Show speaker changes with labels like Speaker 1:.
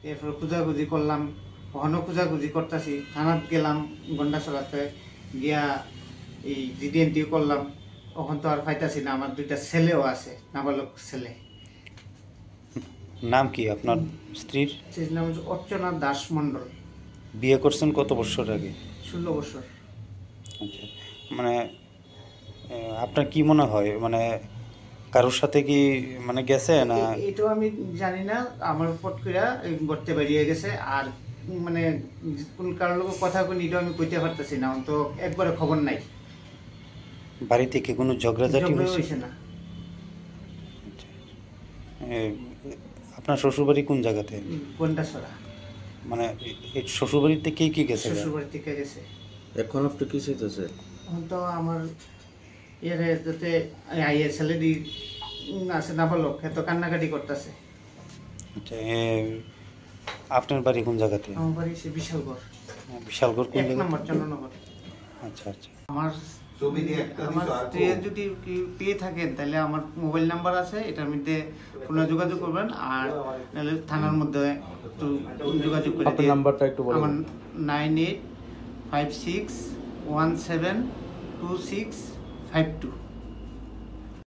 Speaker 1: এরপর খোঁজাখুঁজি করলাম, কখনো খোঁজাখুঁজি করতেছি, থানাত গেলাম গন্ডাছড়াতে গিয়া এই জিডিএনটিও করলাম, তখন তো আর পাইতাছি না। আমার 2টা ছেলেও আছে, নাবালক ছেলে।
Speaker 2: নাম কি আপনার স্ত্রীর?
Speaker 1: সেই নাম হচ্ছে অর্চনা দাস মণ্ডল।
Speaker 2: বিয়ে করছেন কত বছর আগে?
Speaker 1: 16 বছর।
Speaker 2: আচ্ছা, মানে আপনার কি মনে হয়, মানে কারোর সাথে কি মানে গেছে না?
Speaker 1: এটাও আমি জানি না, আমার পট কইরা গড়তে বেরিয়ে গেছে। আর মানে কোন কারোর লোক কথা কোন এটাও আমি কইতে পারতেছি না, তো একবারে খবর নাই।
Speaker 2: বাড়ি থেকে কোনো ঝগড়াঝাটি
Speaker 1: ঝগড়া
Speaker 2: হয়েছে?
Speaker 1: হয়েছে না।
Speaker 2: আচ্ছা, এ, আপনার শ্বশুরবাড়ি কোন জায়গাতে?
Speaker 1: গন্ডাছড়া।
Speaker 2: মানে এই শ্বশুরবাড়িতে কে কি গেছে?
Speaker 1: শ্বশুর বাড়ি থেকে গেছে।
Speaker 3: এখন আপনি কি চাইতেছেন?
Speaker 1: এখন তো আমার এরে যাতে আইয়ের ছেলেটি আছে নাবালক, এত কান্নাকাটি করতেছে।
Speaker 2: আচ্ছা, আপনার বাড়ি কোন জায়গাতে?
Speaker 1: আমার বাড়ি সে বিশালগড়,
Speaker 2: বিশালগড় কোন
Speaker 1: 1
Speaker 2: জায়গাতে?
Speaker 1: নম্বর চন্দ্রনগর।
Speaker 2: আচ্ছা আচ্ছা।
Speaker 1: আমার আমার স্ত্রী যদি পেয়ে থাকেন তাহলে আমার মোবাইল নাম্বার আছে, এটার মধ্যে ফোনে যোগাযোগ করবেন। আর নাহলে থানার মধ্যে একটু যোগাযোগ করে
Speaker 3: আপনার নাম্বারটা একটু বলুন।
Speaker 1: আমার 9856172652